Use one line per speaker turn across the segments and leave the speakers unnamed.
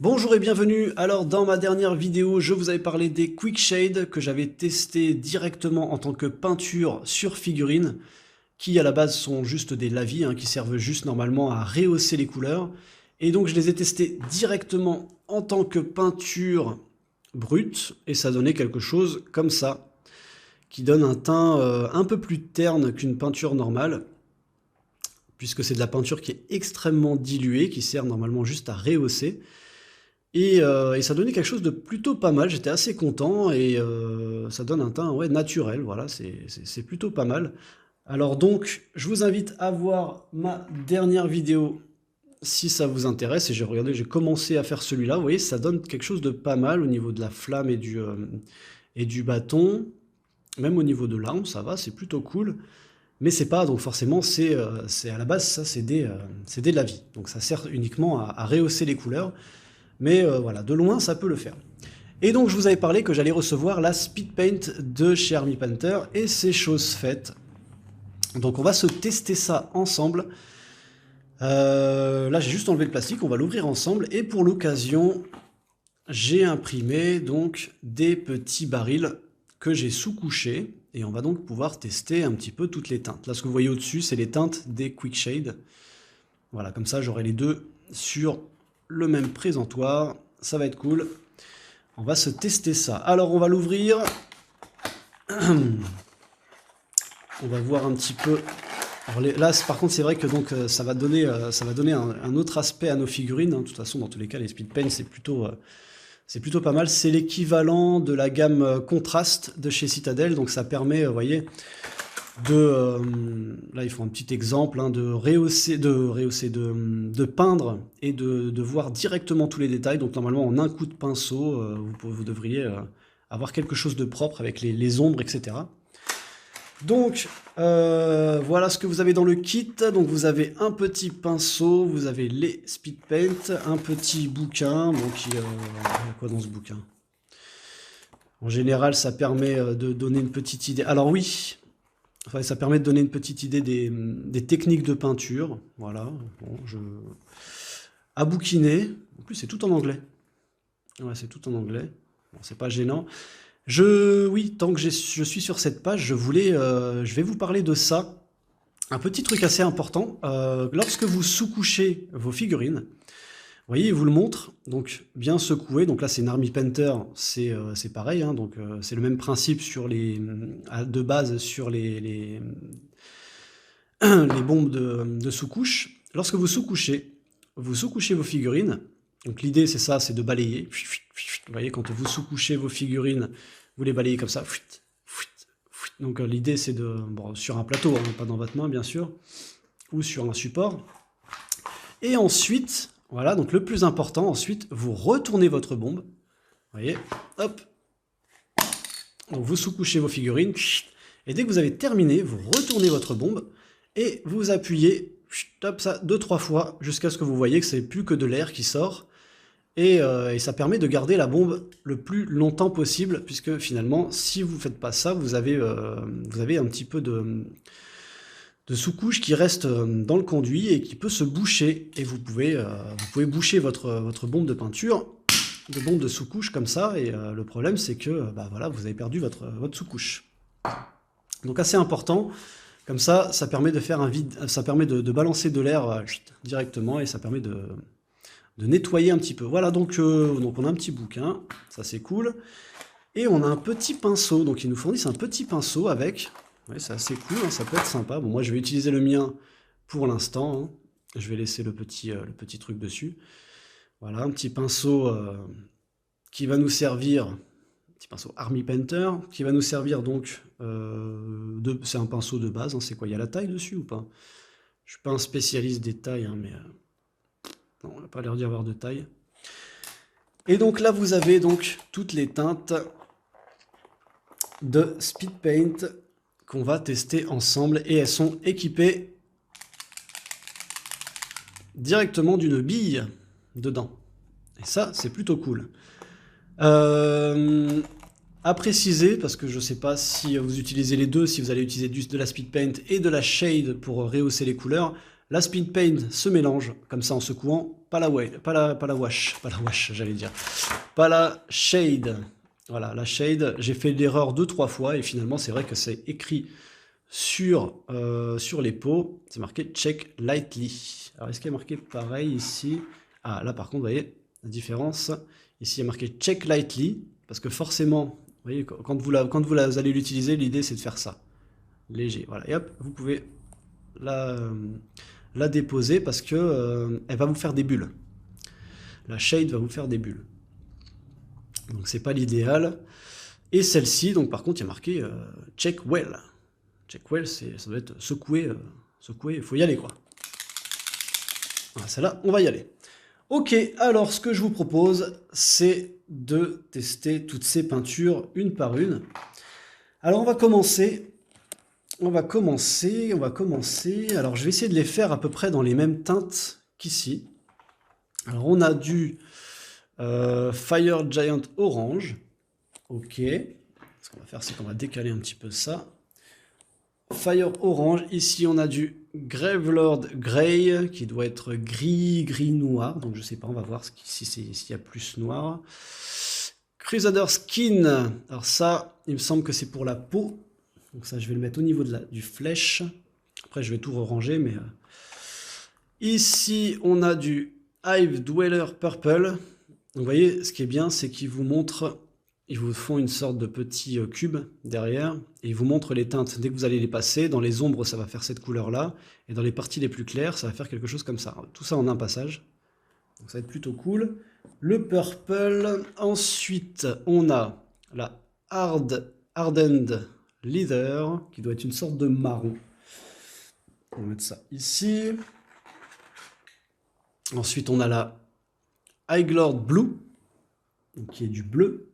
Bonjour et bienvenue. Alors dans ma dernière vidéo, je vous avais parlé des Quick Shade que j'avais testé directement en tant que peinture sur figurine, qui à la base sont juste des lavis, qui servent juste normalement à rehausser les couleurs. Et donc je les ai testés directement en tant que peinture brute, et ça donnait quelque chose comme ça, qui donne un teint un peu plus terne qu'une peinture normale, puisque c'est de la peinture qui est extrêmement diluée, qui sert normalement juste à rehausser. Et ça donnait quelque chose de plutôt pas mal, j'étais assez content et ça donne un teint ouais, naturel, voilà, c'est plutôt pas mal. Alors donc, je vous invite à voir ma dernière vidéo si ça vous intéresse. Et j'ai regardé, j'ai commencé à faire celui-là, vous voyez, ça donne quelque chose de pas mal au niveau de la flamme et du bâton. Même au niveau de l'arme, ça va, c'est plutôt cool. Mais c'est pas, donc forcément, c'est à la base, ça c'est des lavis. Donc ça sert uniquement à rehausser les couleurs. Mais voilà, de loin, ça peut le faire. Et donc, je vous avais parlé que j'allais recevoir la Speed Paint de chez Army Painter, et c'est chose faite. Donc, on va se tester ça ensemble. Là, j'ai juste enlevé le plastique, on va l'ouvrir ensemble. Et pour l'occasion, j'ai imprimé donc des petits barils que j'ai sous-couchés. Et on va donc pouvoir tester un petit peu toutes les teintes. Là, ce que vous voyez au-dessus, c'est les teintes des Quick Shade. Voilà, comme ça, j'aurai les deux sur le même présentoir, ça va être cool. On va se tester ça. Alors on va l'ouvrir. On va voir un petit peu. Alors là par contre c'est vrai que donc ça va donner un autre aspect à nos figurines. De toute façon dans tous les cas les Speed Paint c'est plutôt pas mal. C'est l'équivalent de la gamme Contrast de chez Citadel. Donc ça permet, vous voyez, là ils font un petit exemple, de peindre et de voir directement tous les détails. Donc normalement en un coup de pinceau, vous devriez avoir quelque chose de propre avec les ombres, etc. Donc voilà ce que vous avez dans le kit. Donc vous avez un petit pinceau, vous avez les Speed Paint, un petit bouquin. Bon, il y a quoi dans ce bouquin? En général, ça permet de donner une petite idée. Alors oui, enfin, ça permet de donner une petite idée des techniques de peinture. Voilà. Bon, à bouquiner. En plus, c'est tout en anglais. Ouais, c'est tout en anglais. Bon, c'est pas gênant. Oui, tant que je suis sur cette page, je vais vous parler de ça. Un petit truc assez important. Lorsque vous sous-couchez vos figurines, vous voyez, il vous le montre, donc bien secouer. Donc là, c'est une Army Painter, c'est pareil, donc c'est le même principe sur de base sur les bombes de sous-couche. Lorsque vous sous-couchez vos figurines. Donc l'idée, c'est ça, c'est de balayer. Vous voyez, quand vous sous-couchez vos figurines, vous les balayez comme ça. Donc l'idée, c'est bon, sur un plateau, pas dans votre main, bien sûr, ou sur un support. Et ensuite, voilà, donc le plus important, ensuite, vous retournez votre bombe. Vous voyez, hop. Donc vous sous-couchez vos figurines. Et dès que vous avez terminé, vous retournez votre bombe et vous appuyez, hop, ça 2-3 fois, jusqu'à ce que vous voyez que c'est plus que de l'air qui sort. Et ça permet de garder la bombe le plus longtemps possible, puisque finalement, si vous ne faites pas ça, vous avez un petit peu de sous-couche qui reste dans le conduit et qui peut se boucher. Et vous pouvez boucher votre bombe de peinture, de bombe de sous-couche comme ça. Et le problème, c'est que voilà, vous avez perdu votre sous-couche. Donc assez important. Comme ça permet de faire un vide, ça permet de balancer de l'air directement et ça permet de nettoyer un petit peu. Voilà, donc on a un petit bouquin, ça c'est cool. Et on a un petit pinceau, donc ils nous fournissent un petit pinceau avec. Ouais, c'est assez cool, ça peut être sympa. Bon, moi je vais utiliser le mien pour l'instant. Je vais laisser le petit truc dessus. Voilà, un petit pinceau qui va nous servir, un petit pinceau Army Painter, qui va nous servir donc, c'est un pinceau de base, c'est quoi, il y a la taille dessus ou pas? Je suis pas un spécialiste des tailles, mais... non, on n'a pas l'air d'y avoir de taille. Et donc là, vous avez donc toutes les teintes de Speed Paint qu'on va tester ensemble. Et elles sont équipées directement d'une bille dedans. Et ça, c'est plutôt cool. À préciser, parce que je ne sais pas si vous utilisez les deux, si vous allez utiliser de la Speed Paint et de la Shade pour rehausser les couleurs. La speed paint se mélange comme ça en secouant, pas la wash, j'allais dire, pas la shade. Voilà, la shade, j'ai fait l'erreur 2-3 fois et finalement c'est vrai que c'est écrit sur les pots, c'est marqué check lightly. Alors est-ce qu'il y a marqué pareil ici? Ah là par contre, vous voyez la différence. Ici il y a marqué check lightly, parce que forcément, vous voyez, quand vous allez l'utiliser, l'idée c'est de faire ça. Léger, voilà. Et hop, vous pouvez la déposer parce que elle va vous faire des bulles. La shade va vous faire des bulles. Donc c'est pas l'idéal. Et celle-ci, donc par contre, il y a marqué check well. Check well, ça doit être secouer, secouer, il faut y aller quoi. Voilà, celle-là, on va y aller. Ok, alors ce que je vous propose, c'est de tester toutes ces peintures une par une. Alors on va commencer. Alors je vais essayer de les faire à peu près dans les mêmes teintes qu'ici. Alors on a du Fire Giant Orange. Ok. Ce qu'on va faire, c'est qu'on va décaler un petit peu ça. Fire Orange. Ici, on a du Gravelord Grey, qui doit être gris noir. Donc, je sais pas, on va voir s'il y a plus noir. Crusader Skin. Alors ça, il me semble que c'est pour la peau. Donc ça, je vais le mettre au niveau du flèche. Après, je vais tout ranger, mais... Ici, on a du Hive Dweller Purple. Donc, vous voyez, ce qui est bien, c'est qu'ils vous montrent... Ils vous font une sorte de petit cube derrière et ils vous montrent les teintes. Dès que vous allez les passer, dans les ombres, ça va faire cette couleur-là. Et dans les parties les plus claires, ça va faire quelque chose comme ça. Tout ça en un passage. Donc ça va être plutôt cool. Le purple. Ensuite, on a la Hardened Leather, qui doit être une sorte de marron. On va mettre ça ici. Ensuite, on a la Highglord Blue, qui est du bleu.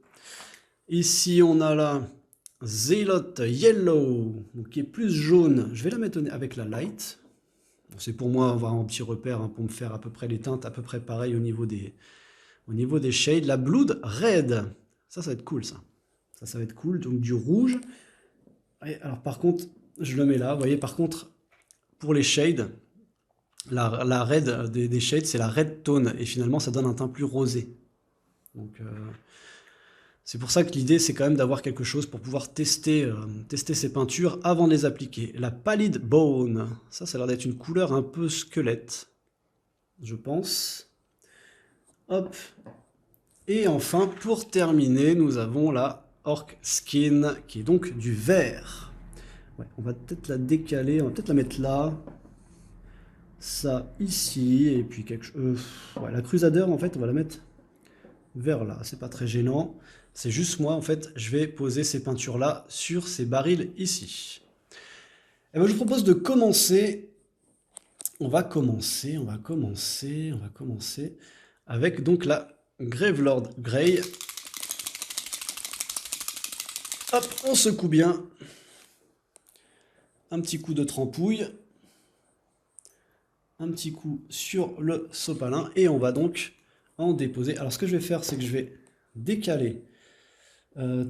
Ici, on a la Zealot Yellow, donc qui est plus jaune. Je vais la mettre avec la light. Bon, c'est pour moi avoir un petit repère pour me faire à peu près les teintes, à peu près pareil au niveau des shades. La Blood Red, ça va être cool ça. Ça va être cool, donc du rouge. Et alors par contre, je le mets là. Vous voyez, par contre, pour les shades, la red des shades, c'est la red tone. Et finalement, ça donne un teint plus rosé. Donc... c'est pour ça que l'idée, c'est quand même d'avoir quelque chose pour pouvoir tester ces peintures avant de les appliquer. La Pallid Bone, ça a l'air d'être une couleur un peu squelette, je pense. Hop. Et enfin, pour terminer, nous avons la Orc Skin, qui est donc du vert. Ouais, on va peut-être la décaler, on va peut-être la mettre là. Ça ici, et puis ouais, la Crusader, en fait, on va la mettre vers là, c'est pas très gênant. C'est juste moi, en fait, je vais poser ces peintures-là sur ces barils ici. Et ben, je vous propose de commencer. On va commencer avec donc la Gravelord Grey. Hop, on secoue bien. Un petit coup de trempouille. Un petit coup sur le sopalin. Et on va donc en déposer. Alors ce que je vais faire, c'est que je vais décaler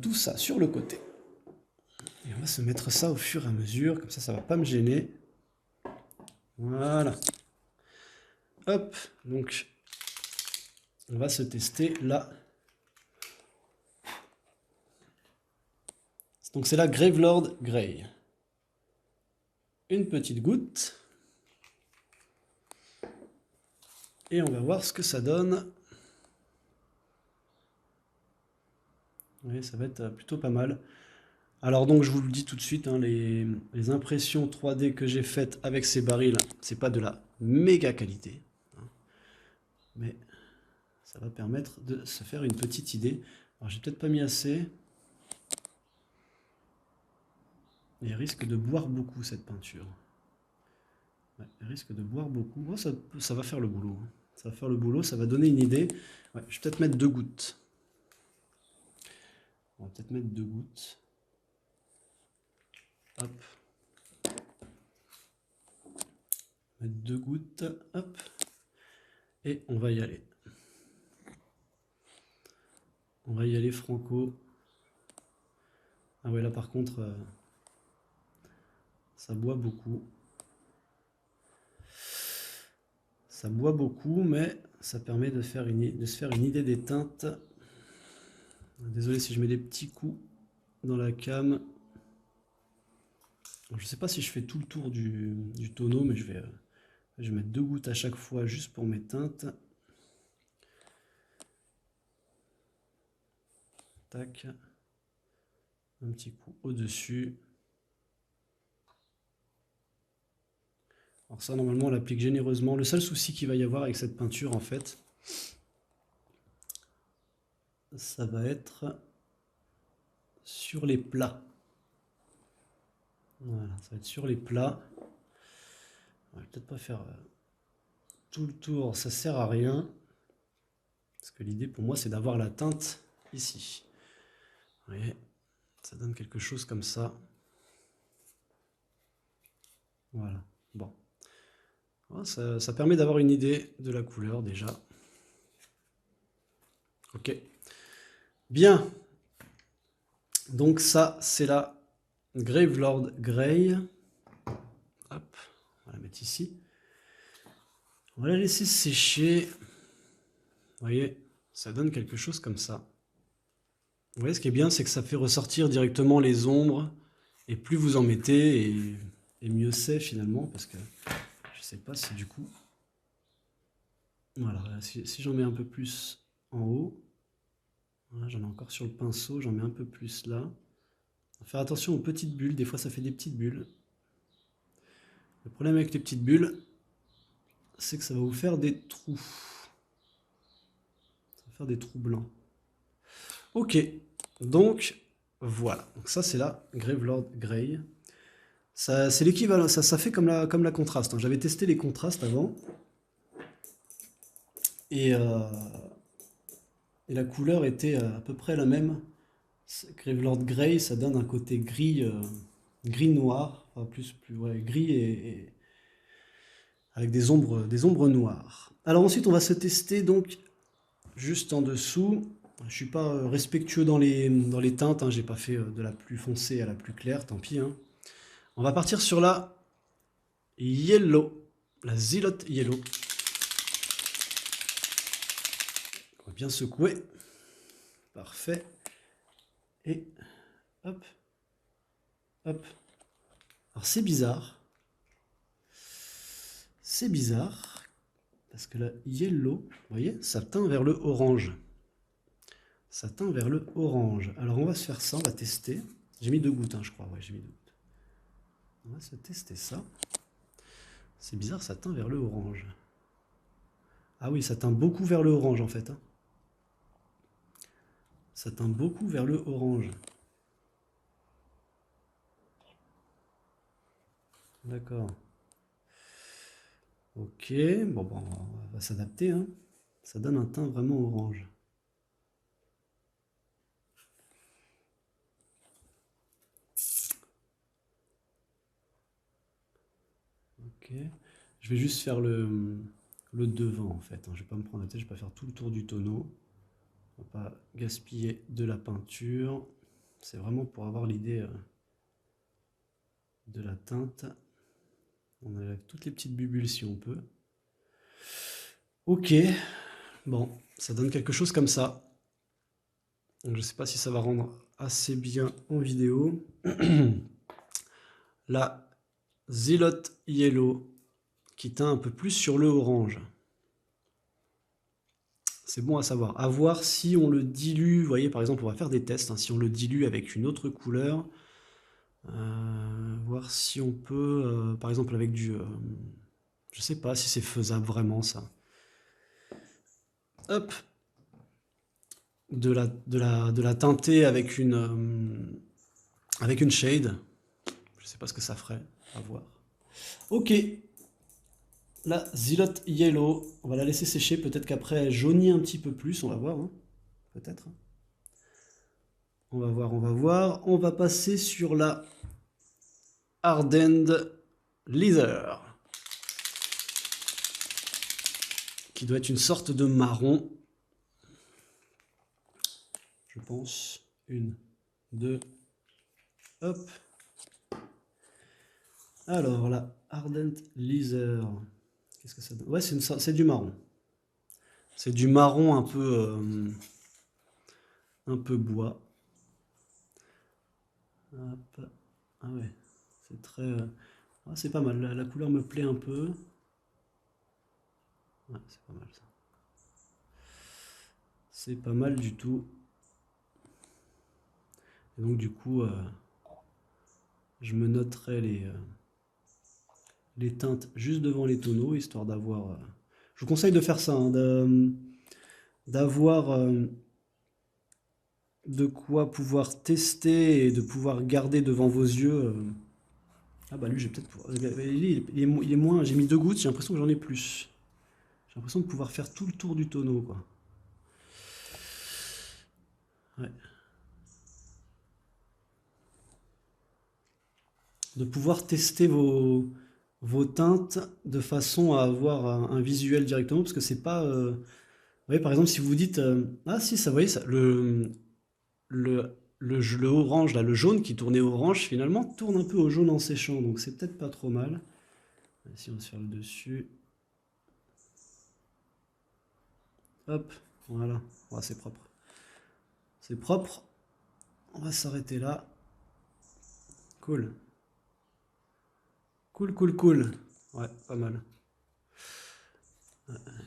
tout ça sur le côté. Et on va se mettre ça au fur et à mesure, comme ça va pas me gêner. Voilà. Hop, donc on va se tester là. Donc c'est la Gravelord Grey. Une petite goutte. Et on va voir ce que ça donne. Oui, ça va être plutôt pas mal. Alors donc je vous le dis tout de suite, hein, les impressions 3D que j'ai faites avec ces barils, c'est pas de la méga qualité, hein, mais ça va permettre de se faire une petite idée. Alors j'ai peut-être pas mis assez. Et elle risque de boire beaucoup cette peinture. Ouais, elle risque de boire beaucoup. Oh, ça va faire le boulot. Ça va faire le boulot, ça va donner une idée. Ouais, je vais peut-être mettre 2 gouttes. On va peut-être mettre 2 gouttes. Hop. Mettre 2 gouttes. Hop. Et on va y aller. On va y aller franco. Ah ouais, là par contre, ça boit beaucoup. Ça boit beaucoup, mais ça permet de se faire une idée des teintes. Désolé si je mets des petits coups dans la cam. Je ne sais pas si je fais tout le tour du tonneau, mais je vais mettre 2 gouttes à chaque fois juste pour mes teintes. Tac. Un petit coup au-dessus. Alors ça, normalement, on l'applique généreusement. Le seul souci qu'il va y avoir avec cette peinture, en fait, ça va être sur les plats. Voilà, ça va être sur les plats. On va peut-être pas faire tout le tour, ça sert à rien. Parce que l'idée pour moi, c'est d'avoir la teinte ici. Vous voyez, ça donne quelque chose comme ça. Voilà, bon. Ça permet d'avoir une idée de la couleur déjà. Ok. Bien. Donc ça, c'est la Gravelord Grey. Hop, on va la mettre ici. On va la laisser sécher. Vous voyez, ça donne quelque chose comme ça. Vous voyez, ce qui est bien, c'est que ça fait ressortir directement les ombres. Et plus vous en mettez, et mieux c'est finalement, parce que je sais pas si du coup... Voilà, si j'en mets un peu plus en haut, voilà, j'en ai encore sur le pinceau, j'en mets un peu plus là. Faut faire attention aux petites bulles, des fois ça fait des petites bulles. Le problème avec les petites bulles, c'est que ça va vous faire des trous. Ça va faire des trous blancs. Ok, donc voilà. Donc ça c'est la Gravelord Grey. C'est l'équivalent, ça fait comme la contraste, hein. J'avais testé les contrastes avant. Et la couleur était à peu près la même. Gravelord Grey, ça donne un côté gris, gris noir, enfin plus ouais, gris et avec des ombres noires. Alors ensuite, on va se tester donc juste en dessous. Je suis pas respectueux dans les teintes, hein, j'ai pas fait de la plus foncée à la plus claire, tant pis, hein. On va partir sur la Yellow, la Zealot Yellow. On va bien secouer. Parfait. Et hop, hop. Alors c'est bizarre. C'est bizarre. Parce que la Yellow, vous voyez, ça teint vers le orange. Ça teint vers le orange. Alors on va se faire ça, on va tester. J'ai mis 2 gouttes, hein, je crois. Ouais, j'ai mis 2 gouttes. On va se tester ça. C'est bizarre, ça teint vers le orange. Ah oui, ça teint beaucoup vers le orange en fait, hein. Ça teint beaucoup vers le orange. D'accord. Ok, bon, on va s'adapter, hein. Ça donne un teint vraiment orange. Ok. Je vais juste faire le devant en fait, hein. Je vais pas me prendre la tête, je vais pas faire tout le tour du tonneau. On va pas gaspiller de la peinture. C'est vraiment pour avoir l'idée de la teinte. On enlève toutes les petites bulles si on peut. Ok, bon, ça donne quelque chose comme ça. Donc, je sais pas si ça va rendre assez bien en vidéo. La Zealot Yellow qui teint un peu plus sur le orange. C'est bon à savoir. À voir si on le dilue. Vous voyez, par exemple, on va faire des tests, hein, si on le dilue avec une autre couleur. Voir si on peut, par exemple, avec du... je sais pas si c'est faisable vraiment, ça. Hop. De la teinter avec une shade. Je sais pas ce que ça ferait. À voir. Ok. La Zealot Yellow, on va la laisser sécher, peut-être qu'après elle jaunit un petit peu plus, on va voir, hein. Peut-être. On va voir, on va voir. On va passer sur la Hardened Leather, qui doit être une sorte de marron, je pense. 1, 2, hop. Alors la Hardened Leather, Qu'est-ce que ça donne? Ouais, c'est du marron. C'est du marron un peu bois. Hop. Ah ouais, c'est très... ah, c'est pas mal, la couleur me plaît un peu. Ouais, c'est pas mal ça. C'est pas mal du tout. Et donc du coup, je me noterai les teintes juste devant les tonneaux, histoire d'avoir... je vous conseille de faire ça, hein, d'avoir de quoi pouvoir tester et de pouvoir garder devant vos yeux. Ah bah lui, j'ai peut-être... il est moins... J'ai mis 2 gouttes, j'ai l'impression que j'en ai plus. J'ai l'impression de pouvoir faire tout le tour du tonneau, quoi. Ouais. De pouvoir tester vos teintes de façon à avoir un visuel directement, parce que c'est pas... vous voyez, par exemple, si vous vous dites... ah si, ça, vous voyez, ça, le orange, là, le jaune qui tournait orange, finalement, tourne un peu au jaune en séchant, donc c'est peut-être pas trop mal. Si on va se faire le dessus. Hop, voilà. Ouais, c'est propre. C'est propre. On va s'arrêter là. Cool. Cool, cool, cool. Ouais, pas mal.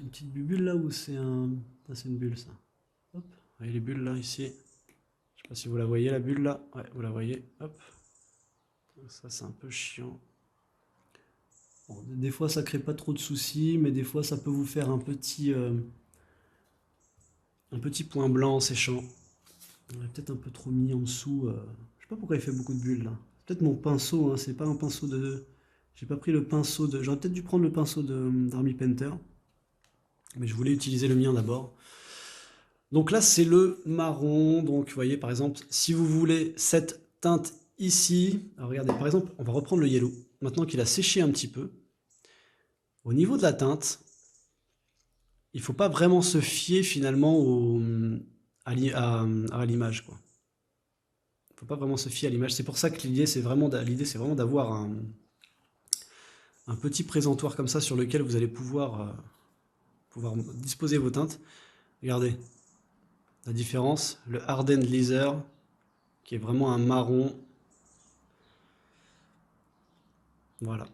Une petite bulle là où c'est un... Ah, c'est une bulle ça. Hop, voyez les bulles là, ici. Je sais pas si vous la voyez la bulle là. Ouais, vous la voyez. Hop. Donc ça c'est un peu chiant. Bon, des fois ça crée pas trop de soucis, mais des fois ça peut vous faire un petit point blanc en séchant. On a peut-être un peu trop mis en dessous. Je sais pas pourquoi il fait beaucoup de bulles là. C'est peut-être mon pinceau, hein, c'est pas un pinceau de... J'ai pas pris le pinceau de... J'aurais peut-être dû prendre le pinceau d'Army Painter. Mais je voulais utiliser le mien d'abord. Donc là, c'est le marron. Donc, vous voyez, par exemple, si vous voulez cette teinte ici, alors regardez, par exemple, on va reprendre le yellow. Maintenant qu'il a séché un petit peu, au niveau de la teinte, il ne faut pas vraiment se fier finalement à l'image, quoi. Il ne faut pas vraiment se fier à l'image. C'est pour ça que l'idée, c'est vraiment d'avoir un petit présentoir comme ça sur lequel vous allez pouvoir disposer vos teintes. Regardez la différence, le Hardened Leather, qui est vraiment un marron. Voilà.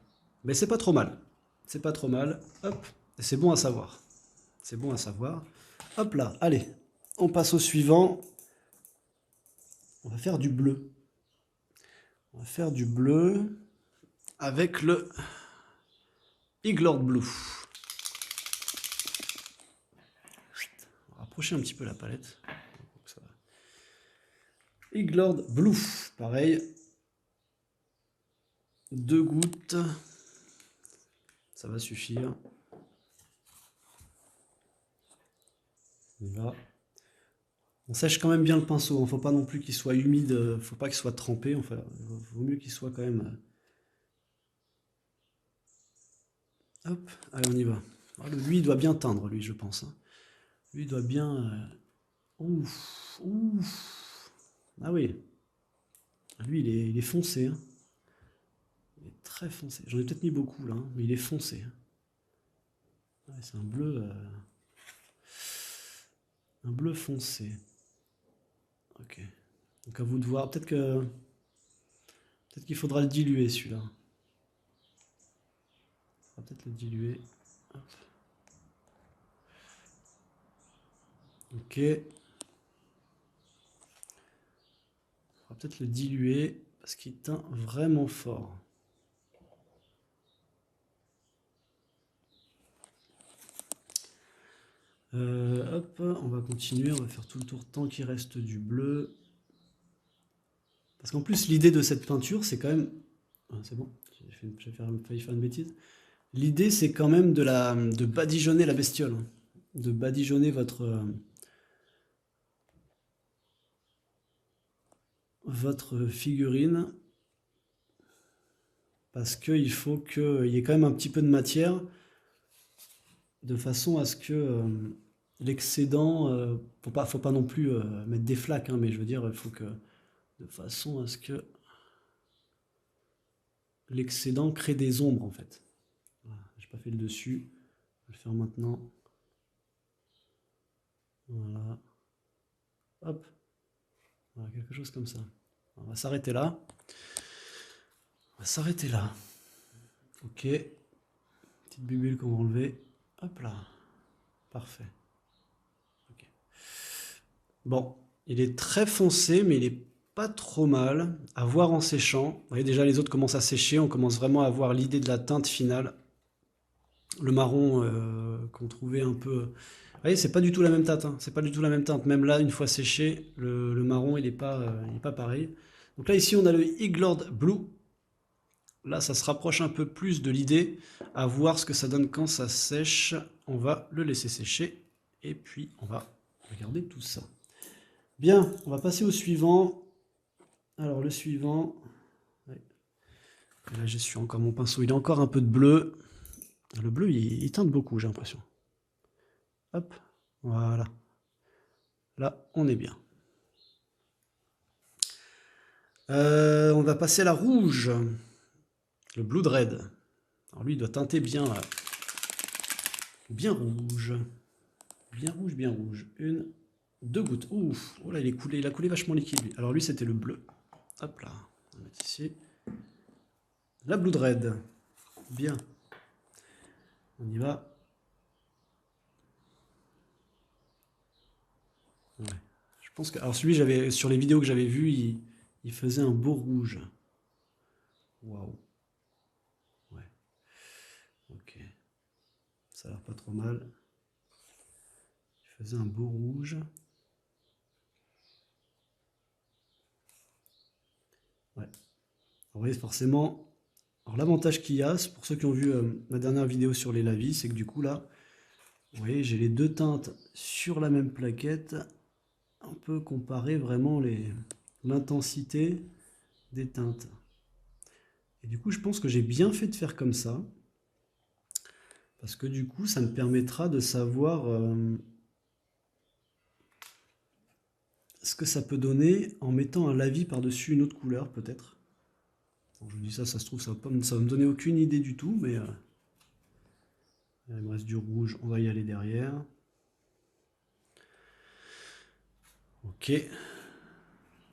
Mais c'est pas trop mal. C'est pas trop mal. Hop. Et c'est bon à savoir. C'est bon à savoir. Hop là. Allez. On passe au suivant. On va faire du bleu. On va faire du bleu avec le Iglord Blue. On va rapprocher un petit peu la palette. Iglord Blue. Pareil. 2 gouttes. Ça va suffire. Là. On sèche quand même bien le pinceau, il ne faut pas non plus qu'il soit humide, il ne faut pas qu'il soit trempé, enfin, il vaut mieux qu'il soit quand même... Hop, allez on y va. Lui il doit bien teindre, lui je pense. Hein. Lui il doit bien... Ouf, ouf. Ah oui. Lui il est foncé. Hein. Il est très foncé. J'en ai peut-être mis beaucoup là, hein, mais il est foncé. Hein. Ouais, c'est un bleu foncé. Ok. Donc à vous de voir. Peut-être qu'il faudra le diluer celui-là. On va peut-être le diluer. Hop. Ok. On va peut-être le diluer parce qu'il teint vraiment fort. Hop, on va continuer, on va faire tout le tour tant qu'il reste du bleu. Parce qu'en plus, l'idée de cette peinture, c'est quand même... Ah, c'est bon, j'ai failli faire une bêtise. L'idée, c'est quand même de badigeonner la bestiole. Hein. De badigeonner votre figurine. Parce qu'il faut qu'il y ait quand même un petit peu de matière. De façon à ce que l'excédent... faut pas non plus mettre des flaques, hein, mais je veux dire, il faut que... De façon à ce que l'excédent crée des ombres en fait. Voilà, j'ai pas fait le dessus. le faire maintenant. Voilà. Hop. Voilà, quelque chose comme ça. On va s'arrêter là. On va s'arrêter là. Ok. Petite bubule qu'on va enlever. Hop là. Parfait. Okay. Bon, il est très foncé, mais il est pas trop mal à voir en séchant. Vous voyez déjà les autres commencent à sécher, on commence vraiment à avoir l'idée de la teinte finale. Le marron qu'on trouvait un peu... Vous voyez, c'est pas du tout la même teinte, hein. C'est pas du tout la même teinte. Même là, une fois séché, le marron, il est pas pareil. Donc là, ici, on a le Iglord Blue. Là, ça se rapproche un peu plus de l'idée. À voir ce que ça donne quand ça sèche. On va le laisser sécher. Et puis, on va regarder tout ça. Bien, on va passer au suivant. Alors, le suivant... Ouais. Là, j'ai su encore mon pinceau. Il a encore un peu de bleu. Le bleu, il teinte beaucoup, j'ai l'impression. Hop, voilà. Là, on est bien. On va passer à la rouge. Le Blood Red. Alors lui, il doit teinter bien, bien rouge. Bien rouge, bien rouge. Une, deux gouttes. Ouf, oh là, il a coulé vachement liquide, lui. Alors lui, c'était le bleu. Hop là, on va mettre ici. La Blood Red. Bien. On y va. Ouais. Je pense que... Alors celui, sur les vidéos que j'avais vues, il faisait un beau rouge. Waouh. Ouais. Ok. Ça a l'air pas trop mal. Il faisait un beau rouge. Ouais. Vous voyez, forcément... Alors l'avantage qu'il y a, c'est pour ceux qui ont vu ma dernière vidéo sur les lavis, c'est que du coup là, vous voyez, j'ai les deux teintes sur la même plaquette. On peut comparer vraiment l'intensité des teintes. Et du coup, je pense que j'ai bien fait de faire comme ça. Parce que du coup, ça me permettra de savoir ce que ça peut donner en mettant un lavis par-dessus une autre couleur, peut-être. Bon, je vous dis ça, ça se trouve, ça va me donner aucune idée du tout, mais il me reste du rouge, on va y aller derrière. Ok.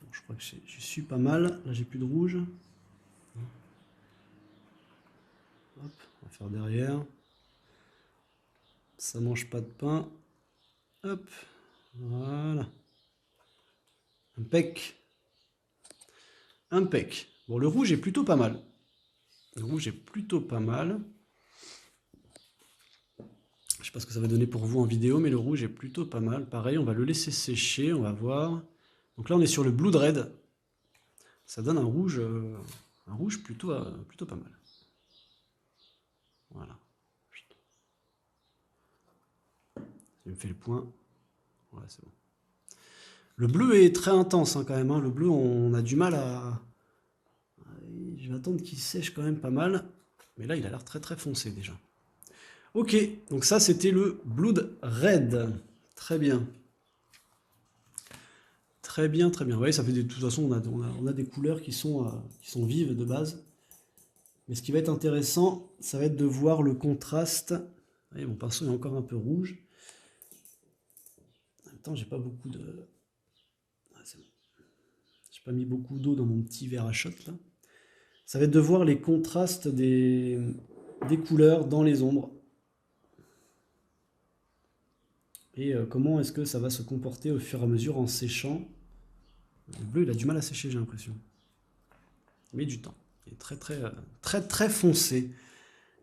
Bon, je crois que je suis pas mal. Là, j'ai plus de rouge. Hop, on va faire derrière. Ça mange pas de pain. Hop, voilà. Impec. Impec. Bon, le rouge est plutôt pas mal. Le rouge est plutôt pas mal. Je sais pas ce que ça va donner pour vous en vidéo, mais le rouge est plutôt pas mal. Pareil, on va le laisser sécher, on va voir. Donc là, on est sur le Blood Red. Ça donne un rouge plutôt, plutôt pas mal. Voilà. Il me fait le point. Ouais, c'est bon. Le bleu est très intense hein, quand même. Hein. Le bleu, on a du mal à... Je vais attendre qu'il sèche quand même pas mal. Mais là, il a l'air très très foncé déjà. Ok, donc ça c'était le Blood Red. Très bien. Très bien, très bien. Oui, ça fait de toute façon, on a des couleurs qui sont vives de base. Mais ce qui va être intéressant, ça va être de voir le contraste. Vous voyez, mon pinceau est encore un peu rouge. En même temps, j'ai pas beaucoup de... J'ai pas mis beaucoup d'eau dans mon petit verre à shot là. Ça va être de voir les contrastes des couleurs dans les ombres. Et comment est-ce que ça va se comporter au fur et à mesure en séchant. Le bleu, il a du mal à sécher, j'ai l'impression. Il met du temps. Il est très, très, très, très foncé.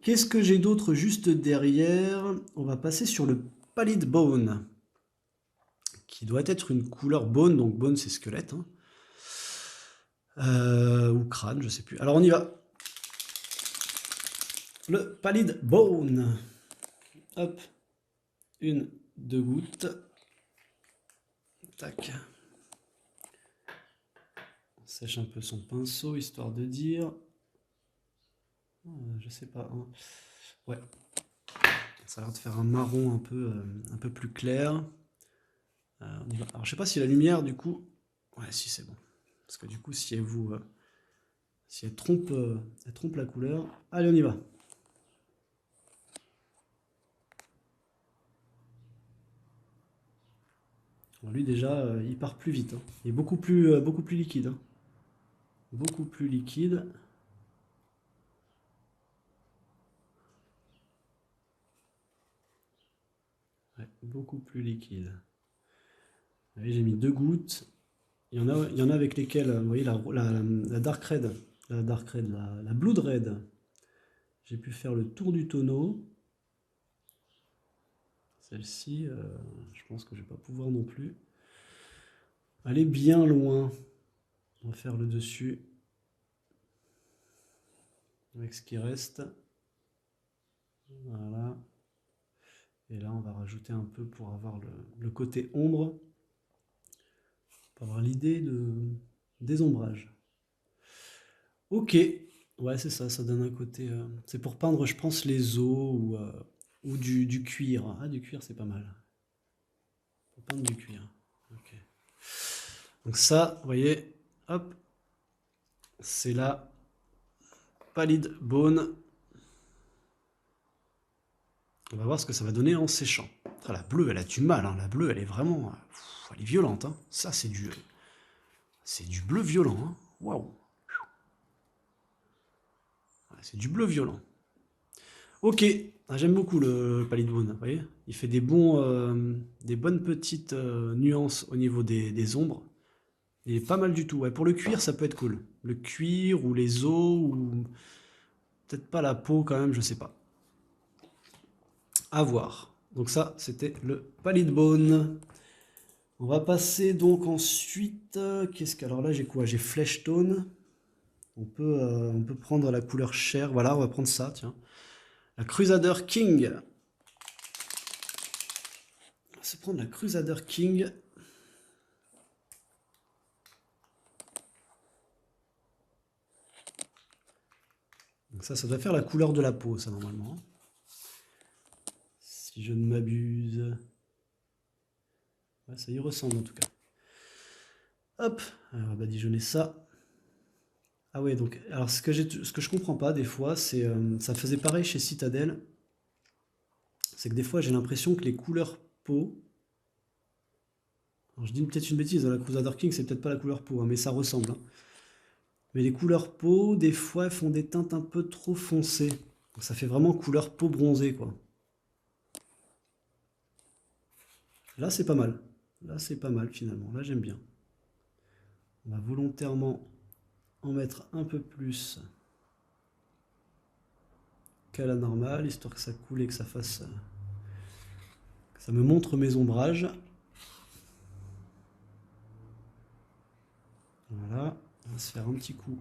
Qu'est-ce que j'ai d'autre juste derrière? On va passer sur le Pallid Bone, qui doit être une couleur bone, donc bone c'est squelette, hein. Ou crâne, je sais plus. Alors on y va. Le Pallid Bone. Hop. Une, deux gouttes. Tac. On sèche un peu son pinceau, histoire de dire... je sais pas. Hein. Ouais. Ça a l'air de faire un marron un peu plus clair. On y va. Alors je sais pas si la lumière du coup... Ouais, si c'est bon. Parce que du coup, si elle trompe la couleur... Allez, on y va. Alors lui déjà, il part plus vite, hein. Il est beaucoup plus liquide, hein. Beaucoup plus liquide. Ouais, beaucoup plus liquide. Vous voyez, j'ai mis 2 gouttes. Il y en a avec lesquelles, vous voyez, la Dark Red, la Blood Red, j'ai pu faire le tour du tonneau. Celle-ci, je pense que je vais pas pouvoir non plus aller bien loin. On va faire le dessus avec ce qui reste. Voilà. Et là, on va rajouter un peu pour avoir le côté ombre, pour avoir l'idée des ombrages. Ok, ouais, c'est ça, ça donne un côté. C'est pour peindre, je pense, les os ou du cuir. Ah, du cuir, c'est pas mal. Pour peindre du cuir. Ok. Donc, ça, vous voyez, hop, c'est la Pallid Bone. On va voir ce que ça va donner en séchant. Ah, la bleue, elle a du mal, hein. La bleue, elle est vraiment. Elle est violente, hein. Ça, c'est du bleu violent, hein. Waouh. C'est du bleu violent. Ok, ah, j'aime beaucoup le Pallid Bone, vous voyez. Il fait des bonnes petites nuances au niveau des ombres. Il est pas mal du tout. Ouais, pour le cuir, ça peut être cool. Le cuir ou les os ou peut-être pas la peau quand même, je sais pas. À voir. Donc ça, c'était le Pallid Bone. On va passer donc ensuite. Alors là, j'ai quoi? J'ai Flesh Tone. On peut prendre la couleur chair. Voilà, on va prendre ça, tiens. La Crusader King. On va se prendre la Crusader King. Donc ça doit faire la couleur de la peau, ça, normalement. Si je ne m'abuse. Ouais, ça y ressemble, en tout cas. Hop, on va badigeonner ça. Ah ouais, donc, alors ce que je comprends pas, des fois, c'est... ça faisait pareil chez Citadel. C'est que des fois, j'ai l'impression que les couleurs peau... Alors, je dis peut-être une bêtise, hein, la Crusader King, c'est peut-être pas la couleur peau, hein, mais ça ressemble, hein. Mais les couleurs peau, des fois, elles font des teintes un peu trop foncées. Donc ça fait vraiment couleur peau bronzée, quoi. Là, c'est pas mal. Là, c'est pas mal, finalement. Là, j'aime bien. On va volontairement en mettre un peu plus qu'à la normale, histoire que ça coule et que ça fasse... que ça me montre mes ombrages. Voilà. On va se faire un petit coup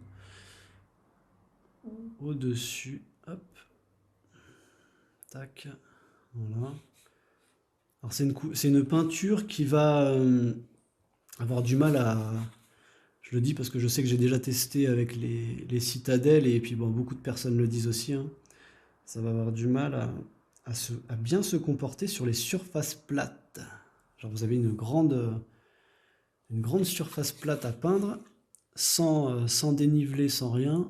au-dessus. Hop. Tac. Voilà. Alors c'est une peinture qui va avoir du mal à... Je le dis parce que je sais que j'ai déjà testé avec les citadelles et puis bon, beaucoup de personnes le disent aussi, hein. Ça va avoir du mal à bien se comporter sur les surfaces plates. Genre vous avez une grande surface plate à peindre, sans dénivelé, sans rien.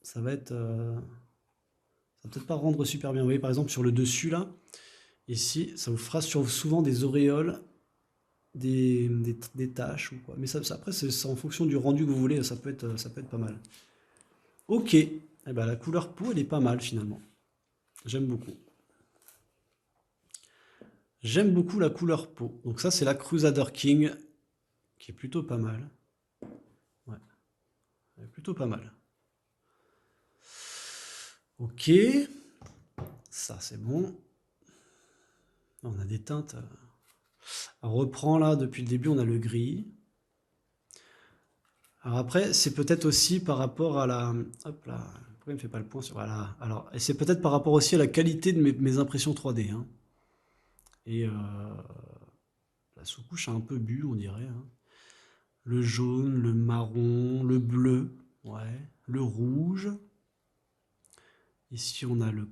Ça va peut-être pas rendre super bien. Vous voyez par exemple sur le dessus là, ici, ça vous fera souvent des auréoles, des taches ou quoi. Mais après, c'est en fonction du rendu que vous voulez, ça peut être pas mal. Ok, eh ben, la couleur peau, elle est pas mal finalement. J'aime beaucoup. J'aime beaucoup la couleur peau. Donc ça, c'est la Crusader King, qui est plutôt pas mal. Ouais, elle est plutôt pas mal. Ok, ça c'est bon. On a des teintes. On reprend là, depuis le début, on a le gris. Alors après, c'est peut-être aussi par rapport à la... Hop là, pourquoi il ne me fait pas le point sur... Voilà. Alors, et c'est peut-être par rapport aussi à la qualité de mes impressions 3D, hein. Et la sous-couche a un peu bu, on dirait, hein. Le jaune, le marron, le bleu, ouais, le rouge. Ici, on a la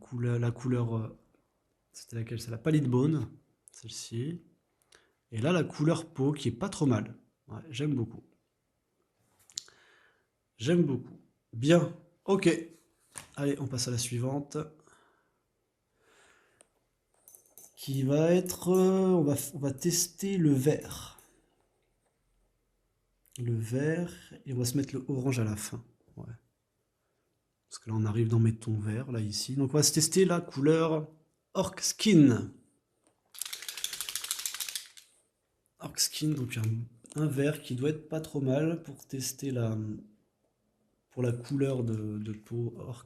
couleur... c'était laquelle? C'est la Pallid Bone, celle-ci. Et là, la couleur peau qui est pas trop mal. Ouais, j'aime beaucoup. J'aime beaucoup. Bien, ok. Allez, on passe à la suivante. qui va être... on va tester le vert. Le vert, et on va se mettre le orange à la fin. Ouais. Parce que là, on arrive dans mes tons verts, là, ici. Donc, on va se tester la couleur Orc Skin. Orc Skin, donc un vert qui doit être pas trop mal pour tester pour la couleur de peau orc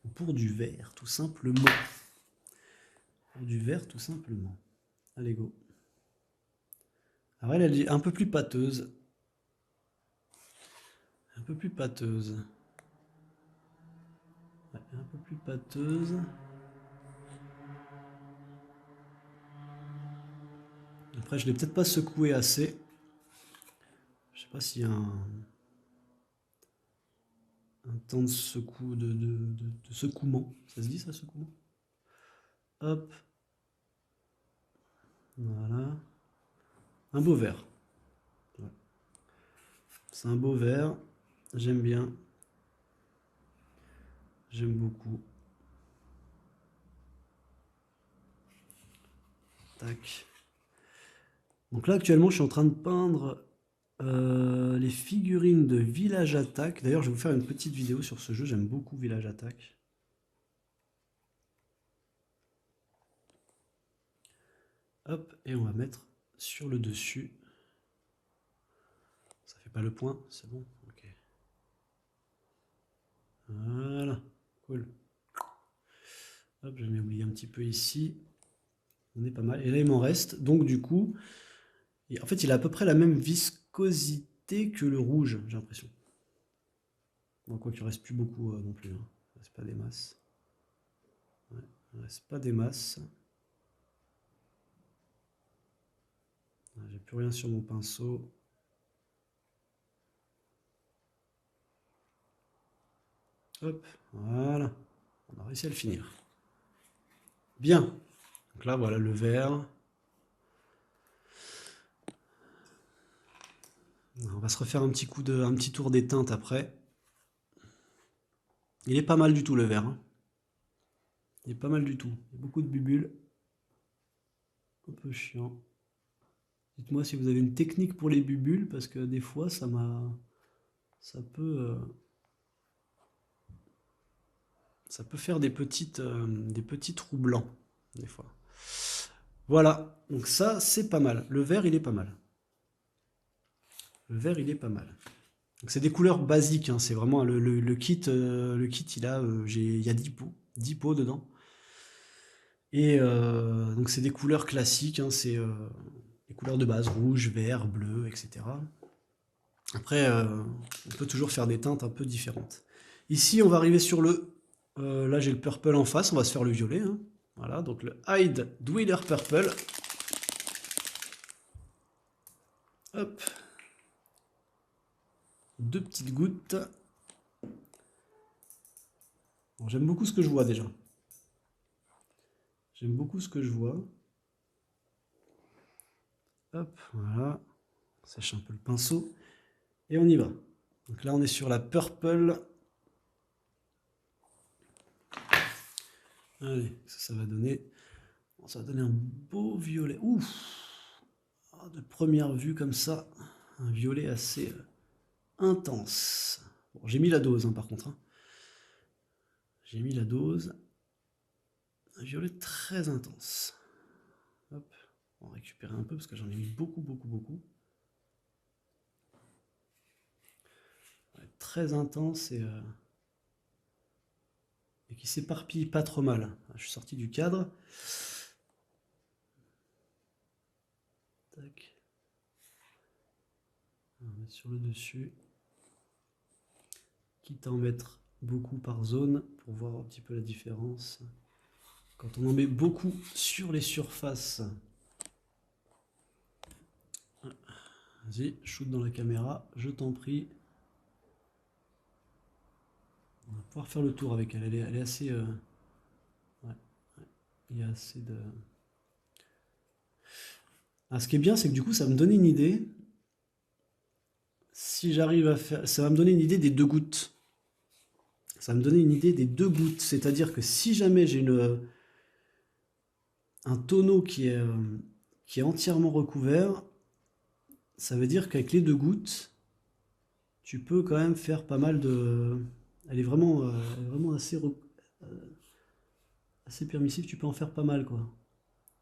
ou pour du vert, tout simplement. Pour du vert, tout simplement. Allez, go. Alors, elle est un peu plus pâteuse. Un peu plus pâteuse. Ouais, un peu plus pâteuse. Après, je l'ai peut-être pas secoué assez. Je sais pas s'il y a un temps de secouement. Ça se dit ça, secouement? Hop. Voilà. Un beau vert. Ouais. C'est un beau vert. J'aime bien. J'aime beaucoup. Tac. Donc là, actuellement, je suis en train de peindre les figurines de Village Attack. D'ailleurs, je vais vous faire une petite vidéo sur ce jeu. J'aime beaucoup Village Attack. Hop, et on va mettre sur le dessus. Ça fait pas le point, c'est bon. Ok. Voilà, cool. Hop, je vais oublier un petit peu ici. On est pas mal. Et là, il m'en reste. Donc, du coup, en fait, il a à peu près la même viscosité que le rouge, j'ai l'impression. Bon, quoi qu'il ne reste plus beaucoup non plus. Hein. Il ne reste pas des masses. Ouais, il ne reste pas des masses. J'ai plus rien sur mon pinceau. Hop, voilà. On a réussi à le finir. Bien. Donc là, voilà le vert. On va se refaire un petit tour des teintes après. Il est pas mal du tout le vert. Hein. Il est pas mal du tout. Il y a beaucoup de bulles. Un peu chiant. Dites-moi si vous avez une technique pour les bulles, parce que des fois ça peut faire des petits trous blancs des fois. Voilà, donc ça c'est pas mal. Le vert il est pas mal. Le vert il est pas mal. Donc c'est des couleurs basiques, hein. C'est vraiment le kit. Le kit il y a 10 pots dedans. Et donc c'est des couleurs classiques, hein. C'est les couleurs de base, rouge, vert, bleu, etc. Après, on peut toujours faire des teintes un peu différentes. Ici, on va arriver sur là, j'ai le purple en face, on va se faire le violet. Hein. Voilà, donc le Hide Dweller Purple. Hop. 2 petites gouttes. Bon, j'aime beaucoup ce que je vois déjà. J'aime beaucoup ce que je vois. Hop, voilà. On sèche un peu le pinceau. Et on y va. Donc là, on est sur la purple. Allez, ça va donner. Ça va donner un beau violet. Ouf! De première vue comme ça, un violet assez intense. Bon, j'ai mis la dose, hein, par contre. Hein. J'ai mis la dose. Un violet très intense. Hop, on va récupérer un peu parce que j'en ai mis beaucoup, beaucoup, beaucoup. Ouais, très intense et qui s'éparpille pas trop mal. Je suis sorti du cadre. Tac. On va mettre sur le dessus. Quitte à en mettre beaucoup par zone pour voir un petit peu la différence. Quand on en met beaucoup sur les surfaces. Vas-y, shoot dans la caméra, je t'en prie. On va pouvoir faire le tour avec elle. Elle est assez... ouais, il y a assez de... Ah, ce qui est bien, c'est que du coup, ça va me donner une idée. Si j'arrive à faire... Ça va me donner une idée des 2 gouttes. Ça va me donner une idée des 2 gouttes. C'est-à-dire que si jamais j'ai un tonneau qui est entièrement recouvert, ça veut dire qu'avec les 2 gouttes, tu peux quand même faire pas mal de... Elle est vraiment assez permissive, tu peux en faire pas mal, quoi.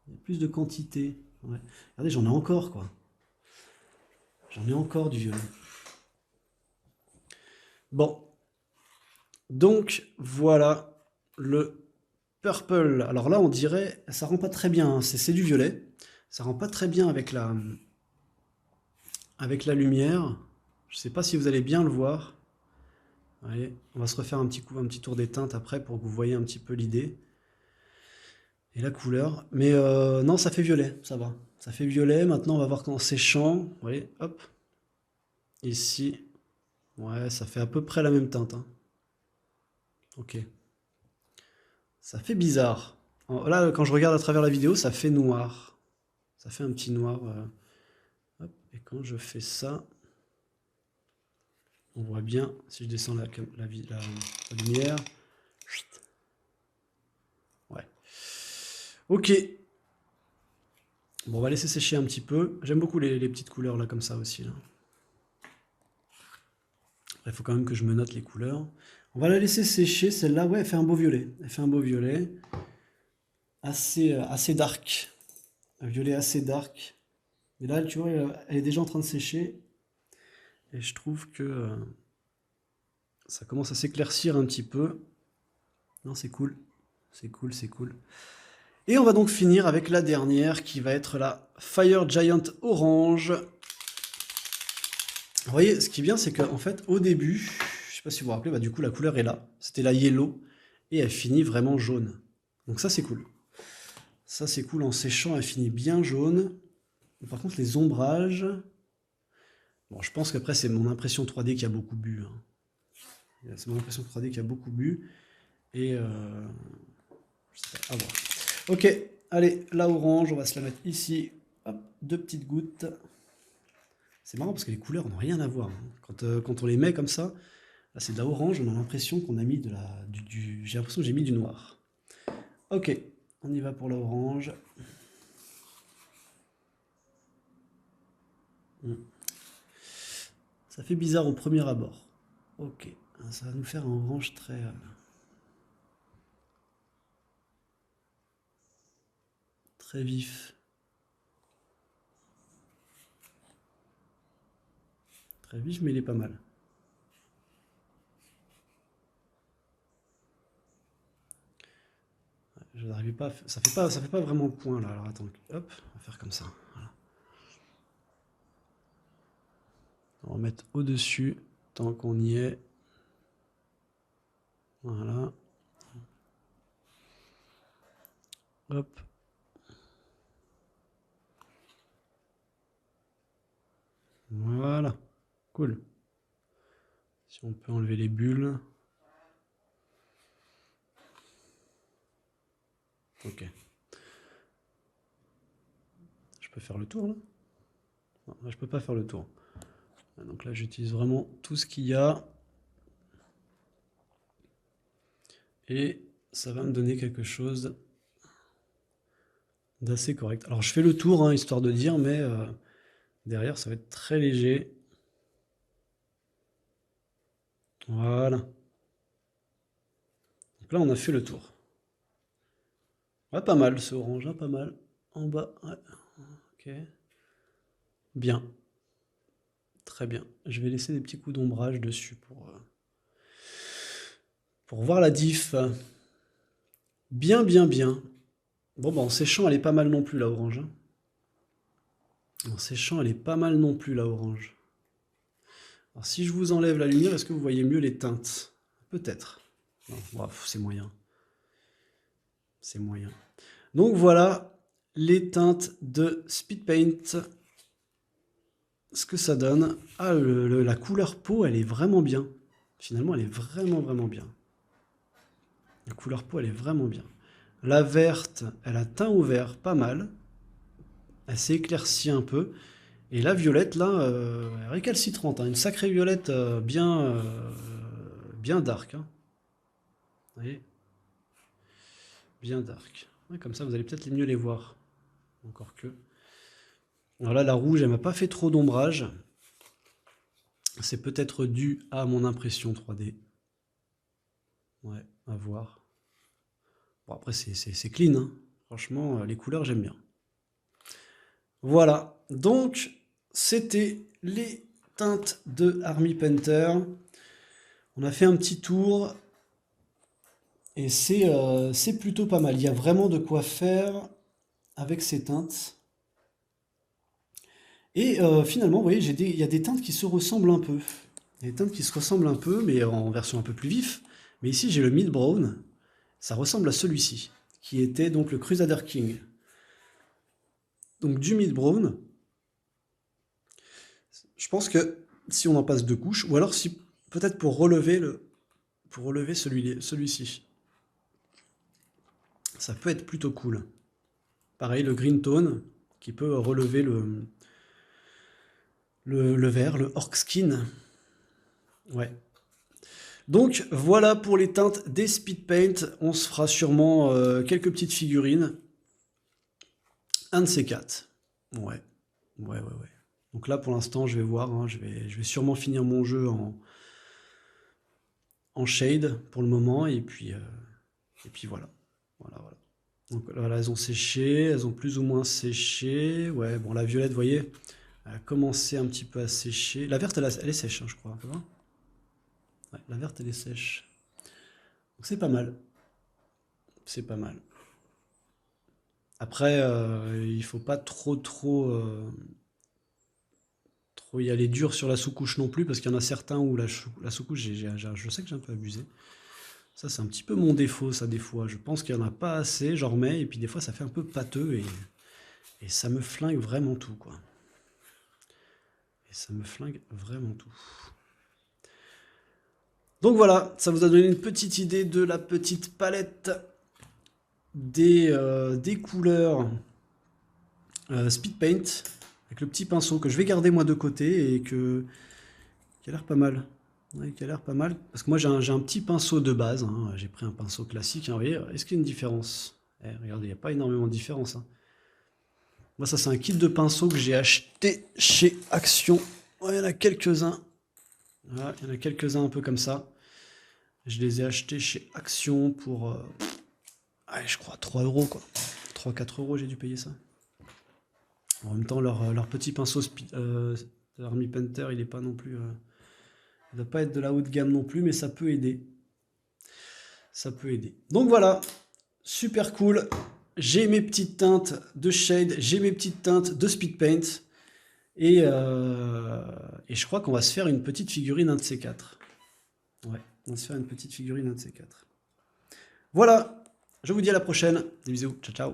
Il y a plus de quantité. Ouais. Regardez, j'en ai encore, quoi. J'en ai encore du violet. Bon. Donc, voilà le purple. Alors là, on dirait, ça rend pas très bien, hein. C'est du violet. Ça rend pas très bien avec la lumière. Je sais pas si vous allez bien le voir. Allez, on va se refaire un petit tour des teintes après pour que vous voyez un petit peu l'idée. Et la couleur. Mais non, ça fait violet, ça va. Ça fait violet. Maintenant, on va voir qu'en séchant. Vous voyez, hop. Ici. Ouais, ça fait à peu près la même teinte, hein. Ok. Ça fait bizarre. Là, quand je regarde à travers la vidéo, ça fait noir. Ça fait un petit noir. Hop. Et quand je fais ça, on voit bien, si je descends la lumière. Ouais. Ok. Bon, on va laisser sécher un petit peu. J'aime beaucoup les petites couleurs là, comme ça aussi. Là. Il faut quand même que je me note les couleurs. On va la laisser sécher. Celle-là, ouais, elle fait un beau violet. Elle fait un beau violet. Assez dark. Un violet assez dark. Mais là, tu vois, elle est déjà en train de sécher. Et je trouve que ça commence à s'éclaircir un petit peu. Non, c'est cool. C'est cool, c'est cool. Et on va donc finir avec la dernière qui va être la Fire Giant Orange. Vous voyez, ce qui est bien, c'est qu'en fait, au début, je sais pas si vous vous rappelez, bah, du coup, la couleur est là. C'était la yellow. Et elle finit vraiment jaune. Donc ça, c'est cool. Ça, c'est cool. En séchant, elle finit bien jaune. Par contre, les ombrages... Bon, je pense qu'après, c'est mon impression 3D qui a beaucoup bu. Hein. C'est mon impression 3D qui a beaucoup bu. Et... je sais pas, à voir. Ok, allez, la orange, on va se la mettre ici. Hop, 2 petites gouttes. C'est marrant parce que les couleurs n'ont rien à voir. Hein. Quand on les met comme ça, là c'est de la orange, on a l'impression qu'on a mis j'ai l'impression que j'ai mis du noir. Ok, on y va pour la orange. Ça fait bizarre au premier abord. Ok, ça va nous faire un orange très vif. Très vif, mais il est pas mal. Je n'arrivais pas, ça fait pas vraiment point là. Alors attends, hop, on va faire comme ça. Voilà. On va mettre au-dessus tant qu'on y est. Voilà. Hop. Voilà. Cool. Si on peut enlever les bulles. Ok. Je peux faire le tour là? Non, là je peux pas faire le tour. Donc là j'utilise vraiment tout ce qu'il y a. Et ça va me donner quelque chose d'assez correct. Alors je fais le tour, hein, histoire de dire, mais derrière ça va être très léger. Voilà. Donc là on a fait le tour. Ouais, pas mal ce orange, hein, pas mal. En bas, ouais. Ok. Bien. Très bien. Je vais laisser des petits coups d'ombrage dessus pour voir la diff. Bien, bien, bien. Bon, bah en séchant, elle est pas mal non plus, la orange. Hein. En séchant, elle est pas mal non plus, la orange. Alors, si je vous enlève la lumière, est-ce que vous voyez mieux les teintes? Peut-être. Non, c'est moyen. C'est moyen. Donc voilà les teintes de Speed Paint. Ce que ça donne. Ah, la couleur peau, elle est vraiment bien. Finalement, elle est vraiment, vraiment bien. La couleur peau, elle est vraiment bien. La verte, elle a teint au vert, pas mal. Elle s'est éclaircie un peu. Et la violette, là, récalcitrante. Hein, une sacrée violette bien dark. Hein. Vous voyez? Bien dark. Ouais, comme ça, vous allez peut-être mieux les voir. Encore que. Alors là, la rouge, elle m'a pas fait trop d'ombrage. C'est peut-être dû à mon impression 3D. Ouais, à voir. Bon, après, c'est clean, hein. Franchement, les couleurs, j'aime bien. Voilà. Donc, c'était les teintes de Army Painter. On a fait un petit tour. Et c'est plutôt pas mal. Il y a vraiment de quoi faire avec ces teintes. Et finalement, vous voyez, il y a des teintes qui se ressemblent un peu. Il y a des teintes qui se ressemblent un peu, mais en version un peu plus vif. Mais ici, j'ai le Mid Brown. Ça ressemble à celui-ci, qui était donc le Crusader King. Donc du Mid Brown. Je pense que si on en passe 2 couches, ou alors si peut-être pour relever celui-ci. Ça peut être plutôt cool. Pareil, le Green Tone, qui peut relever le vert, le Orc Skin. Ouais. Donc voilà pour les teintes des Speed Paint. On se fera sûrement quelques petites figurines. Un de ces 4. Ouais. Donc là pour l'instant je vais voir. Hein, je vais sûrement finir mon jeu en shade pour le moment. Et puis voilà. Voilà. Donc voilà, elles ont séché. Elles ont plus ou moins séché. Ouais, bon la violette, vous voyez, elle a commencé un petit peu à sécher. La verte, elle est sèche, hein, je crois. Ouais, la verte, elle est sèche. Donc c'est pas mal. C'est pas mal. Après, il faut pas trop y aller dur sur la sous-couche non plus, parce qu'il y en a certains où la sous-couche, je sais que j'ai un peu abusé. Ça, c'est un petit peu mon défaut, ça, des fois. Je pense qu'il n'y en a pas assez, j'en remets, et puis des fois, ça fait un peu pâteux, et ça me flingue vraiment tout, quoi. Et ça me flingue vraiment tout. Donc voilà, ça vous a donné une petite idée de la petite palette des couleurs Speed Paint, avec le petit pinceau que je vais garder moi de côté et qui a l'air pas mal. Ouais, qui a l'air pas mal. Parce que moi j'ai un petit pinceau de base, hein. J'ai pris un pinceau classique, hein. Vous voyez, est-ce qu'il y a une différence? Regardez, il n'y a pas énormément de différence, hein. Moi ça c'est un kit de pinceaux que j'ai acheté chez Action. Ouais, il y en a quelques-uns. Voilà, il y en a quelques-uns un peu comme ça. Je les ai achetés chez Action pour, je crois 3 euros quoi. 3-4 euros j'ai dû payer ça. En même temps, leur petit pinceau Army Painter, il n'est pas non plus... il ne doit pas être de la haute gamme non plus, mais ça peut aider. Ça peut aider. Donc voilà, super cool. J'ai mes petites teintes de shade, j'ai mes petites teintes de speed paint. Et je crois qu'on va se faire une petite figurine, un de ces 4. Ouais, on va se faire une petite figurine, un de ces 4. Voilà, je vous dis à la prochaine. Des bisous, ciao ciao.